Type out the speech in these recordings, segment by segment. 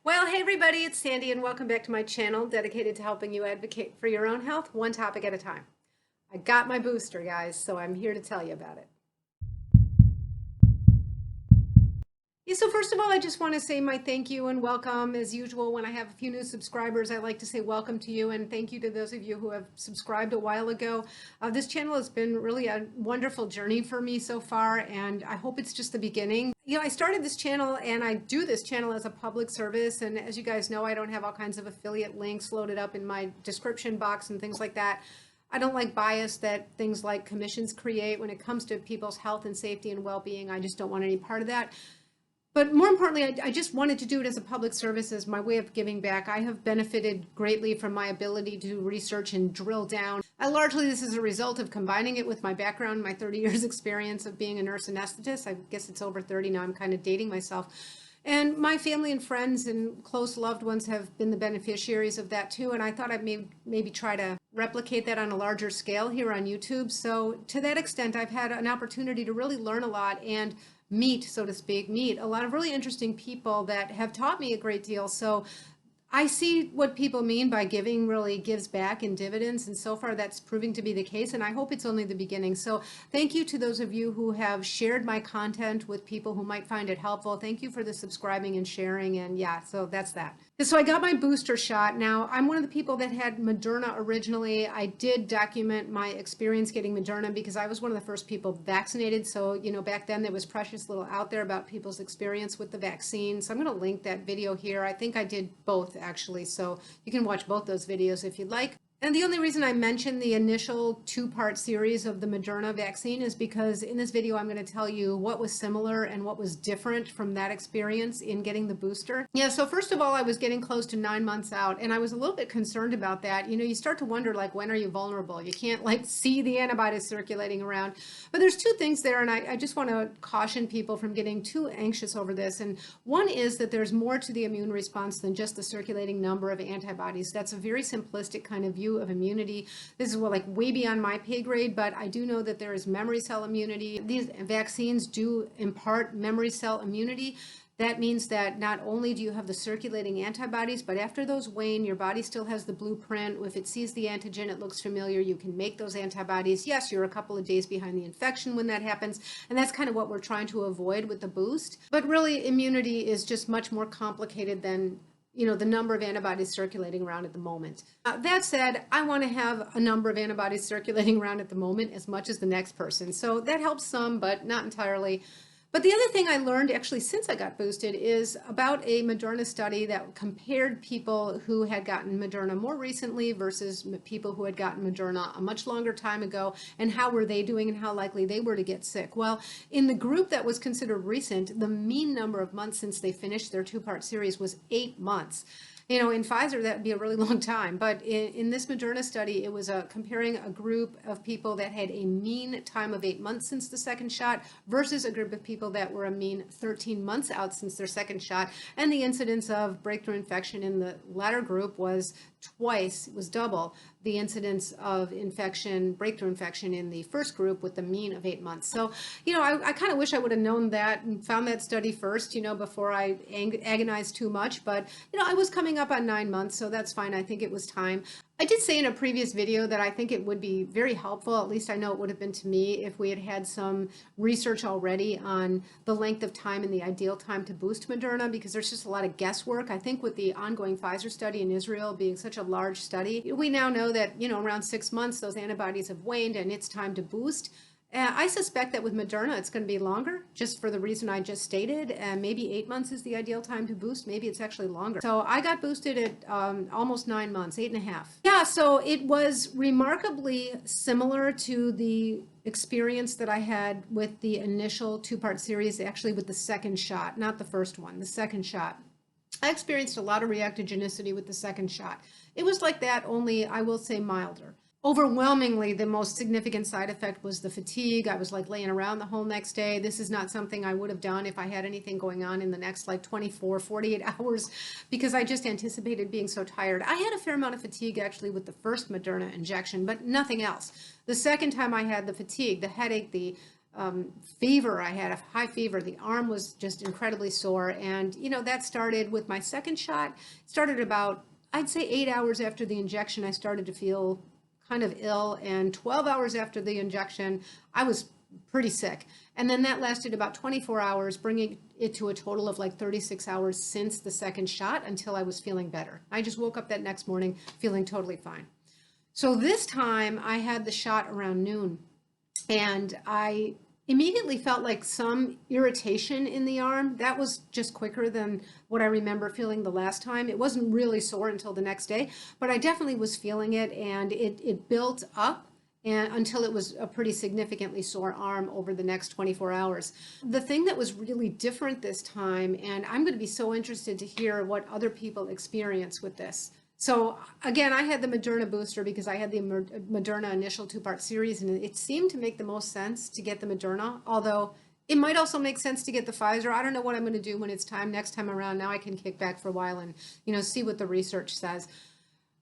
Well, hey everybody, it's Sandy and welcome back to my channel dedicated to helping you advocate for your own health, one topic at a time. I got my booster, guys, so I'm here to tell you about it. Yeah, so first of all, I just want to say my thank you and welcome. As usual, when I have a few new subscribers, I like to say welcome to you and thank you to those of you who have subscribed a while ago. This channel has been really a wonderful journey for me so far, and I hope it's just the beginning. You know, I started this channel and I do this channel as a public service, and as you guys know, I don't have all kinds of affiliate links loaded up in my description box and things like that. I don't like bias that things like commissions create when it comes to people's health and safety and well-being. I just don't want any part of that. But more importantly, I just wanted to do it as a public service, as my way of giving back. I have benefited greatly from my ability to research and drill down. Largely, this is a result of combining it with my background, my 30 years experience of being a nurse anesthetist. I guess it's over 30 now. I'm kind of dating myself. And my family and friends and close loved ones have been the beneficiaries of that too. And I thought I'd maybe try to replicate that on a larger scale here on YouTube. So to that extent, I've had an opportunity to really learn a lot and meet, so to speak, meet a lot of really interesting people that have taught me a great deal. So I see what people mean by giving really gives back in dividends, and so far that's proving to be the case, and I hope it's only the beginning. So thank you to those of you who have shared my content with people who might find it helpful. Thank you for the subscribing and sharing, and yeah, so that's that. So I got my booster shot. Now, I'm one of the people that had Moderna originally. I did document my experience getting Moderna because I was one of the first people vaccinated. So, you know, back then there was precious little out there about people's experience with the vaccine. So I'm going to link that video here. I think I did both actually. So you can watch both those videos if you'd like. And the only reason I mentioned the initial two-part series of the Moderna vaccine is because in this video, I'm going to tell you what was similar and what was different from that experience in getting the booster. Yeah, so first of all, I was getting close to 9 months out, and I was a little bit concerned about that. You know, you start to wonder, like, when are you vulnerable? You can't, like, see the antibodies circulating around. But there's two things there, and I just want to caution people from getting too anxious over this. And one is that there's more to the immune response than just the circulating number of antibodies. That's a very simplistic kind of view of immunity. This is like way beyond my pay grade, but I do know that there is memory cell immunity. These vaccines do impart memory cell immunity. That means that not only do you have the circulating antibodies, but after those wane, your body still has the blueprint. If it sees the antigen, it looks familiar, you can make those antibodies. Yes, you're a couple of days behind the infection when that happens, and that's kind of what we're trying to avoid with the boost. But really, immunity is just much more complicated than the number of antibodies circulating around at the moment. That said, I want to have a number of antibodies circulating around at the moment as much as the next person. So that helps some, but not entirely. But the other thing I learned actually since I got boosted is about a Moderna study that compared people who had gotten Moderna more recently versus people who had gotten Moderna a much longer time ago, and how were they doing and how likely they were to get sick. Well, in the group that was considered recent, the mean number of months since they finished their two-part series was 8 months. You know, in Pfizer, that would be a really long time. But in this Moderna study, it was comparing a group of people that had a mean time of 8 months since the second shot versus a group of people that were a mean 13 months out since their second shot. And the incidence of breakthrough infection in the latter group was double the incidence of infection, breakthrough infection in the first group with the mean of 8 months. So, you know, I kind of wish I would have known that and found that study first, before I agonized too much. But, I was coming up on 9 months, so that's fine. I think it was time. I did say in a previous video that I think it would be very helpful, at least I know it would have been to me, if we had had some research already on the length of time and the ideal time to boost Moderna, because there's just a lot of guesswork. I think with the ongoing Pfizer study in Israel being such a large study, we now know that, around 6 months, those antibodies have waned and it's time to boost. I suspect that with Moderna, it's going to be longer, just for the reason I just stated. Maybe 8 months is the ideal time to boost. Maybe it's actually longer. So I got boosted at almost 9 months, 8.5. Yeah, so it was remarkably similar to the experience that I had with the initial two-part series, actually with the second shot, not the first one, the second shot. I experienced a lot of reactogenicity with the second shot. It was like that, only I will say milder. Overwhelmingly, the most significant side effect was the fatigue. I was like laying around the whole next day. This is not something I would have done if I had anything going on in the next like 24, 48 hours, because I just anticipated being so tired. I had a fair amount of fatigue actually with the first Moderna injection, but nothing else. The second time I had the fatigue, the headache, the fever. I had a high fever. The arm was just incredibly sore. And, that started with my second shot. It started about, I'd say 8 hours after the injection, I started to feel kind of ill. And 12 hours after the injection, I was pretty sick. And then that lasted about 24 hours, bringing it to a total of like 36 hours since the second shot until I was feeling better. I just woke up that next morning feeling totally fine. So this time I had the shot around noon, and I immediately felt like some irritation in the arm. That was just quicker than what I remember feeling the last time. It wasn't really sore until the next day, but I definitely was feeling it, and it built up and until it was a pretty significantly sore arm over the next 24 hours. The thing that was really different this time, and I'm going to be so interested to hear what other people experience with this. So again, I had the Moderna booster because I had the Moderna initial two-part series, and it seemed to make the most sense to get the Moderna, although it might also make sense to get the Pfizer. I don't know what I'm going to do when it's time next time around. Now I can kick back for a while and, see what the research says.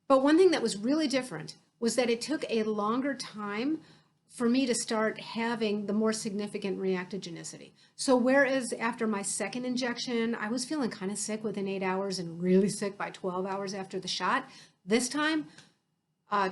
But one thing that was really different was that it took a longer time for me to start having the more significant reactogenicity. So whereas after my second injection, I was feeling kind of sick within 8 hours and really sick by 12 hours after the shot, this time,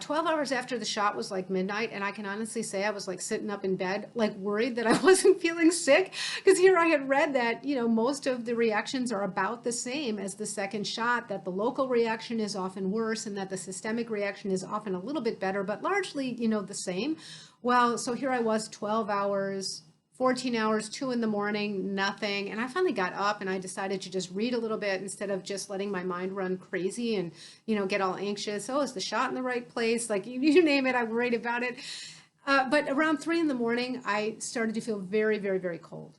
12 hours after the shot was like midnight, and I can honestly say I was like sitting up in bed, like worried that I wasn't feeling sick, because here I had read that, most of the reactions are about the same as the second shot, that the local reaction is often worse and that the systemic reaction is often a little bit better, but largely, the same. Well, so here I was 12 hours, 14 hours, 2 in the morning, nothing. And I finally got up and I decided to just read a little bit instead of just letting my mind run crazy and, get all anxious. Oh, is the shot in the right place? Like you name it, I'm worried about it. But around 3 in the morning, I started to feel very, very, very cold.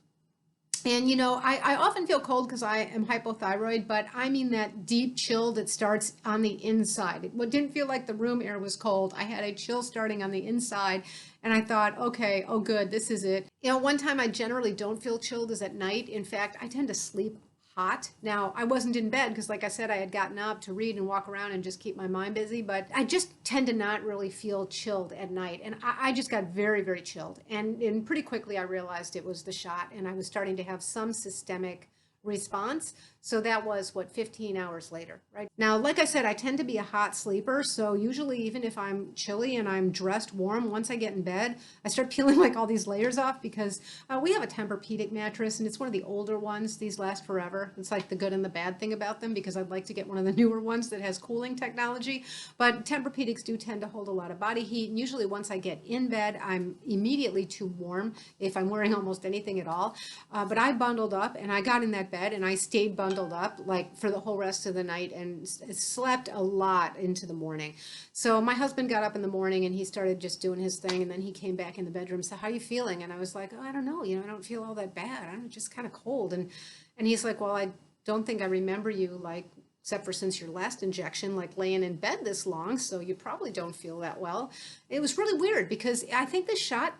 And, I often feel cold because I am hypothyroid, but I mean that deep chill that starts on the inside. It didn't feel like the room air was cold. I had a chill starting on the inside, and I thought, okay, oh good, this is it. One time I generally don't feel chilled is at night. In fact, I tend to sleep hot. Now, I wasn't in bed because, like I said, I had gotten up to read and walk around and just keep my mind busy, but I just tend to not really feel chilled at night. And I just got very, very chilled. And pretty quickly I realized it was the shot, and I was starting to have some systemic response. So that was 15 hours later, right? Now, like I said, I tend to be a hot sleeper. So usually even if I'm chilly and I'm dressed warm, once I get in bed, I start peeling like all these layers off because we have a Tempur-Pedic mattress, and it's one of the older ones. These last forever. It's like the good and the bad thing about them, because I'd like to get one of the newer ones that has cooling technology. But Tempur-Pedics do tend to hold a lot of body heat. And usually once I get in bed, I'm immediately too warm if I'm wearing almost anything at all. But I bundled up and I got in that bed and I stayed bundled up like for the whole rest of the night and slept a lot into the morning. So my husband got up in the morning and he started just doing his thing, and then he came back in the bedroom and said, "How are you feeling?" And I was like, "Oh, I don't know, I don't feel all that bad. I'm just kind of cold." And he's like, "Well, I don't think I remember you, like, except for since your last injection, like laying in bed this long, so you probably don't feel that well." It was really weird because I think this shot,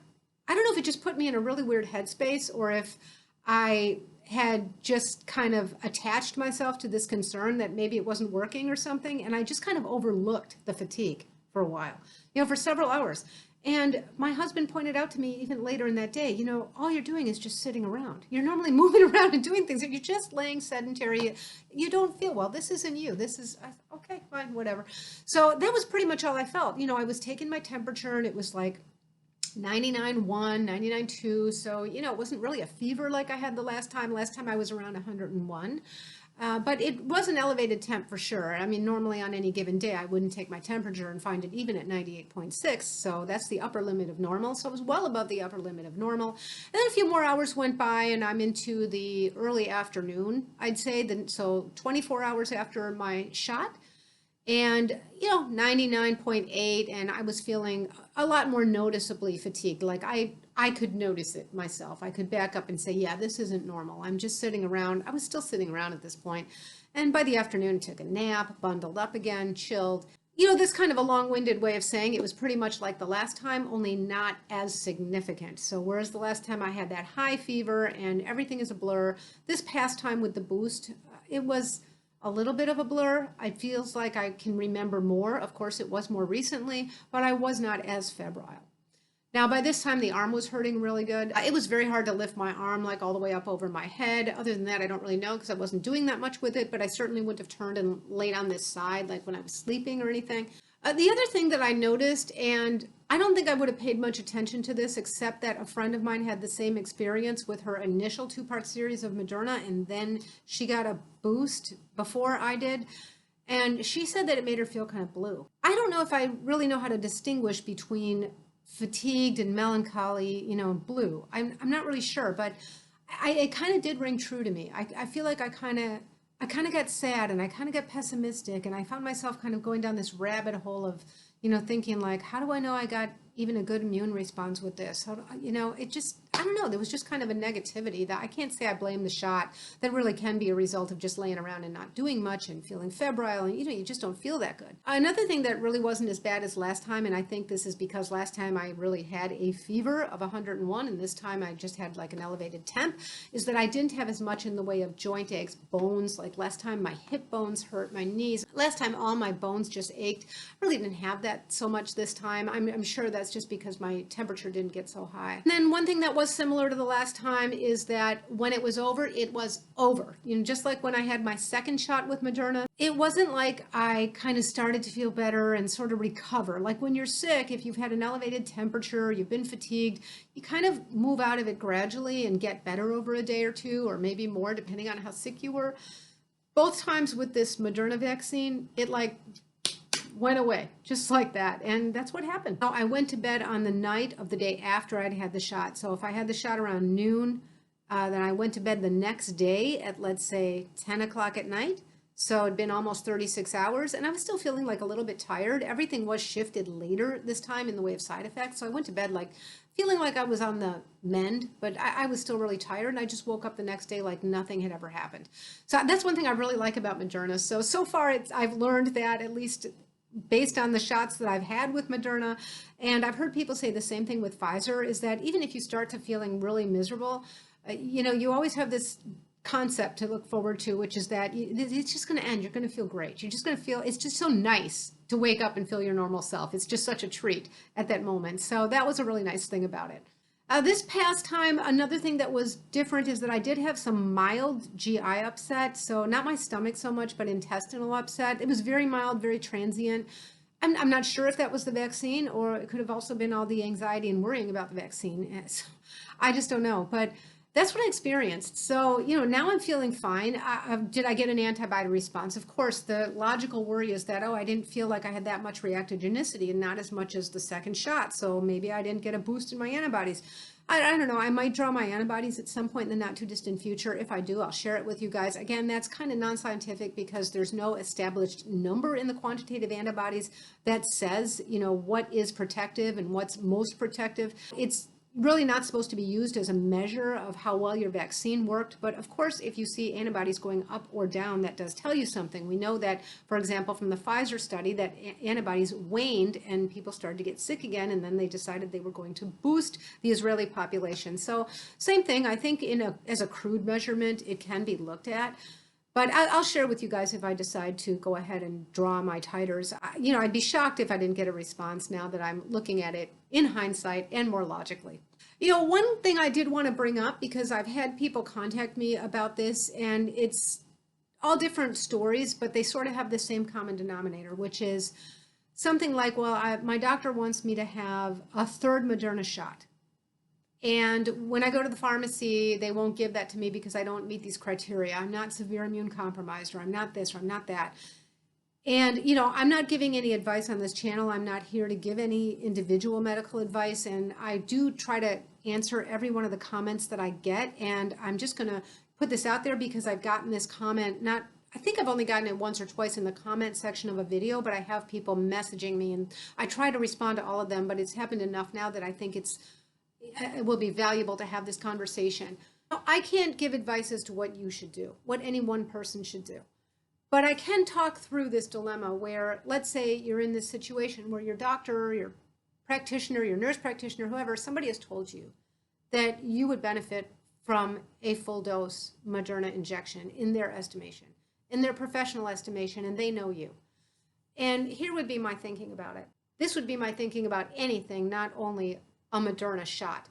I don't know if it just put me in a really weird headspace or if I had just kind of attached myself to this concern that maybe it wasn't working or something. And I just kind of overlooked the fatigue for a while, for several hours. And my husband pointed out to me even later in that day, all you're doing is just sitting around. You're normally moving around and doing things. You're just laying sedentary. You don't feel well. This isn't you. Okay, fine, whatever. So that was pretty much all I felt. I was taking my temperature and it was like 99.1, 99.2. So, it wasn't really a fever like I had the last time. Last time I was around 101. But it was an elevated temp for sure. I mean, normally on any given day, I wouldn't take my temperature and find it even at 98.6. So that's the upper limit of normal. So it was well above the upper limit of normal. And then a few more hours went by and I'm into the early afternoon, I'd say. So 24 hours after my shot. And 99.8, and I was feeling a lot more noticeably fatigued. Like I could notice it myself. I could back up and say, yeah, this isn't normal. I'm just sitting around. I was still sitting around at this point. And by the afternoon, took a nap, bundled up again, chilled. This kind of a long-winded way of saying it was pretty much like the last time, only not as significant. So whereas the last time I had that high fever and everything is a blur, this past time with the boost, it was a little bit of a blur. It feels like I can remember more. Of course, it was more recently, but I was not as febrile. Now, by this time, the arm was hurting really good. It was very hard to lift my arm like all the way up over my head. Other than that, I don't really know because I wasn't doing that much with it, but I certainly wouldn't have turned and laid on this side like when I was sleeping or anything. The other thing that I noticed, and I don't think I would have paid much attention to this, except that a friend of mine had the same experience with her initial two-part series of Moderna, and then she got a boost before I did. And she said that it made her feel kind of blue. I don't know if I really know how to distinguish between fatigued and melancholy, and blue. I'm not really sure, but it kind of did ring true to me. I feel like I kind of got sad and I kind of got pessimistic and I found myself kind of going down this rabbit hole of, thinking like, how do I know I got even a good immune response with this? How do, it just, I don't know. There was just kind of a negativity that I can't say I blame the shot. That really can be a result of just laying around and not doing much and feeling febrile and, you just don't feel that good. Another thing that really wasn't as bad as last time, and I think this is because last time I really had a fever of 101 and this time I just had like an elevated temp, is that I didn't have as much in the way of joint aches, bones. Like last time my hip bones hurt, my knees. Last time all my bones just ached. I really didn't have that so much this time. I'm sure that's just because my temperature didn't get so high. And then one thing that was similar to the last time is that when it was over, it was over. Just like when I had my second shot with Moderna, it wasn't like I kind of started to feel better and sort of recover. Like when you're sick, if you've had an elevated temperature, you've been fatigued, you kind of move out of it gradually and get better over a day or two, or maybe more, depending on how sick you were. Both times with this Moderna vaccine, it like went away just like that. And that's what happened. Now, I went to bed on the night of the day after I'd had the shot. So if I had the shot around noon, then I went to bed the next day at, let's say, 10 o'clock at night. So it'd been almost 36 hours and I was still feeling like a little bit tired. Everything was shifted later this time in the way of side effects. So I went to bed like feeling like I was on the mend, but I was still really tired. And I just woke up the next day like nothing had ever happened. So that's one thing I really like about Moderna. So far I've learned that, at least based on the shots that I've had with Moderna, and I've heard people say the same thing with Pfizer, is that even if you start to feeling really miserable, you always have this concept to look forward to, which is that it's just going to end. You're going to feel great. You're just going to feel, it's just so nice to wake up and feel your normal self. It's just such a treat at that moment. So that was a really nice thing about it. This past time, another thing that was different is that I did have some mild GI upset. So not my stomach so much, but intestinal upset. It was very mild, very transient. I'm not sure if that was the vaccine or it could have also been all the anxiety and worrying about the vaccine. I just don't know. But that's what I experienced. So, now I'm feeling fine. Did I get an antibody response? Of course, the logical worry is that, I didn't feel like I had that much reactogenicity and not as much as the second shot. So maybe I didn't get a boost in my antibodies. I don't know. I might draw my antibodies at some point in the not too distant future. If I do, I'll share it with you guys. Again, that's kind of non-scientific because there's no established number in the quantitative antibodies that says, what is protective and what's most protective. It's really not supposed to be used as a measure of how well your vaccine worked. But of course, if you see antibodies going up or down, that does tell you something. We know that, for example, from the Pfizer study, that antibodies waned and people started to get sick again, and then they decided they were going to boost the Israeli population. So same thing, I think as a crude measurement, it can be looked at. But I'll share with you guys if I decide to go ahead and draw my titers. I'd be shocked if I didn't get a response now that I'm looking at it in hindsight and more logically. One thing I did want to bring up, because I've had people contact me about this, and it's all different stories, but they sort of have the same common denominator, which is something like, well, my doctor wants me to have a third Moderna shot. And when I go to the pharmacy, they won't give that to me because I don't meet these criteria. I'm not severe immune compromised, or I'm not this, or I'm not that. And, I'm not giving any advice on this channel. I'm not here to give any individual medical advice. And I do try to answer every one of the comments that I get. And I'm just going to put this out there because I've gotten this comment, I think I've only gotten it once or twice in the comment section of a video, but I have people messaging me and I try to respond to all of them, but it's happened enough now that I think it will be valuable to have this conversation. I can't give advice as to what you should do, what any one person should do. But I can talk through this dilemma where, let's say you're in this situation where your doctor, your practitioner, your nurse practitioner, whoever, somebody has told you that you would benefit from a full dose Moderna injection in their estimation, in their professional estimation, and they know you. And here would be my thinking about it. This would be my thinking about anything, not only a Moderna shot.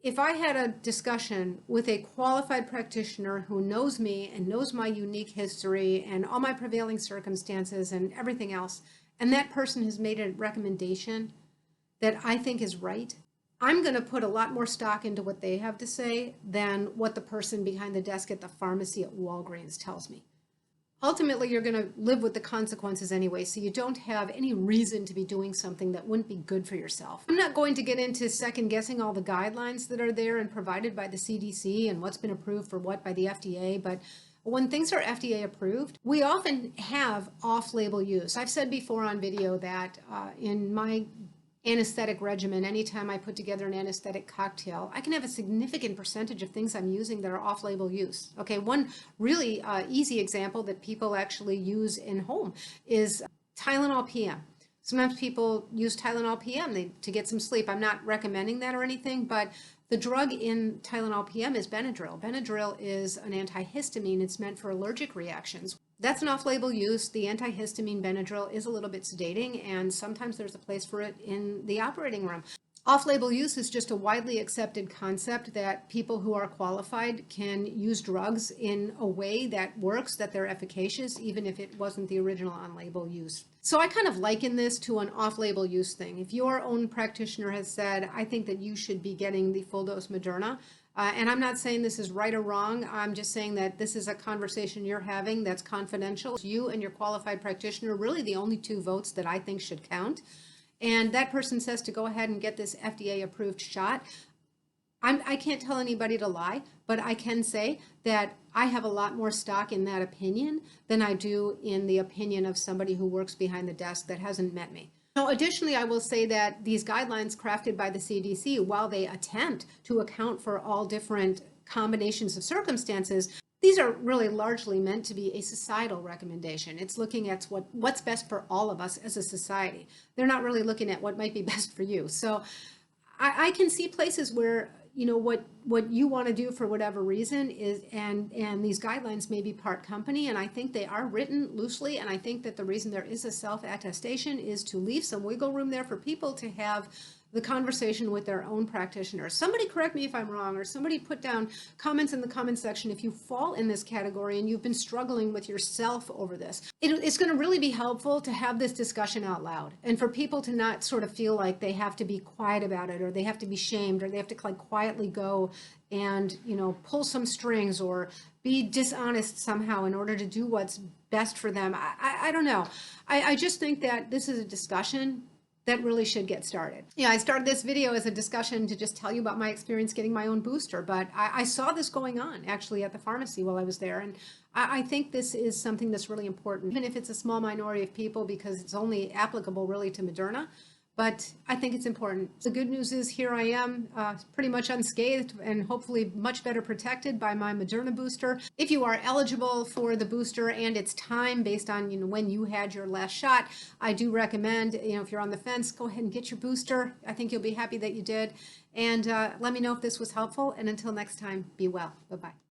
If I had a discussion with a qualified practitioner who knows me and knows my unique history and all my prevailing circumstances and everything else, and that person has made a recommendation that I think is right, I'm going to put a lot more stock into what they have to say than what the person behind the desk at the pharmacy at Walgreens tells me. Ultimately, you're going to live with the consequences anyway, so you don't have any reason to be doing something that wouldn't be good for yourself. I'm not going to get into second guessing all the guidelines that are there and provided by the CDC and what's been approved for what by the FDA, but when things are FDA approved, we often have off-label use. I've said before on video that in my anesthetic regimen, anytime I put together an anesthetic cocktail, I can have a significant percentage of things I'm using that are off-label use. Okay, one really easy example that people actually use in home is Tylenol PM. Sometimes people use Tylenol PM to get some sleep. I'm not recommending that or anything, but the drug in Tylenol PM is Benadryl. Benadryl is an antihistamine. It's meant for allergic reactions. That's an off-label use. The antihistamine Benadryl is a little bit sedating, and sometimes there's a place for it in the operating room. Off-label use is just a widely accepted concept that people who are qualified can use drugs in a way that works, that they're efficacious, even if it wasn't the original on-label use. So I kind of liken this to an off-label use thing. If your own practitioner has said, I think that you should be getting the full dose Moderna, and I'm not saying this is right or wrong, I'm just saying that this is a conversation you're having that's confidential. You and your qualified practitioner, really the only two votes that I think should count. And that person says to go ahead and get this FDA approved shot. I can't tell anybody to lie, but I can say that I have a lot more stock in that opinion than I do in the opinion of somebody who works behind the desk that hasn't met me. Now, additionally, I will say that these guidelines crafted by the CDC, while they attempt to account for all different combinations of circumstances, these are really largely meant to be a societal recommendation. It's looking at what's best for all of us as a society. They're not really looking at what might be best for you. So I can see places where, you know, what you want to do for whatever reason is, and these guidelines may be part company, and I think they are written loosely, and I think that the reason there is a self-attestation is to leave some wiggle room there for people to have the conversation with their own practitioner. Somebody correct me if I'm wrong, or somebody put down comments in the comment section if you fall in this category and you've been struggling with yourself over this. It's going to really be helpful to have this discussion out loud, and for people to not sort of feel like they have to be quiet about it, or they have to be shamed, or they have to like quietly go and, you know, pull some strings or be dishonest somehow in order to do what's best for them. I don't know. I just think that this is a discussion that really should get started. Yeah, I started this video as a discussion to just tell you about my experience getting my own booster, but I saw this going on actually at the pharmacy while I was there, and I think this is something that's really important, even if it's a small minority of people, because it's only applicable really to Moderna. But I think it's important. The good news is here I am, pretty much unscathed and hopefully much better protected by my Moderna booster. If you are eligible for the booster and it's time based on, you know, when you had your last shot, I do recommend, you know, if you're on the fence, go ahead and get your booster. I think you'll be happy that you did. And let me know if this was helpful. And until next time, be well. Bye-bye.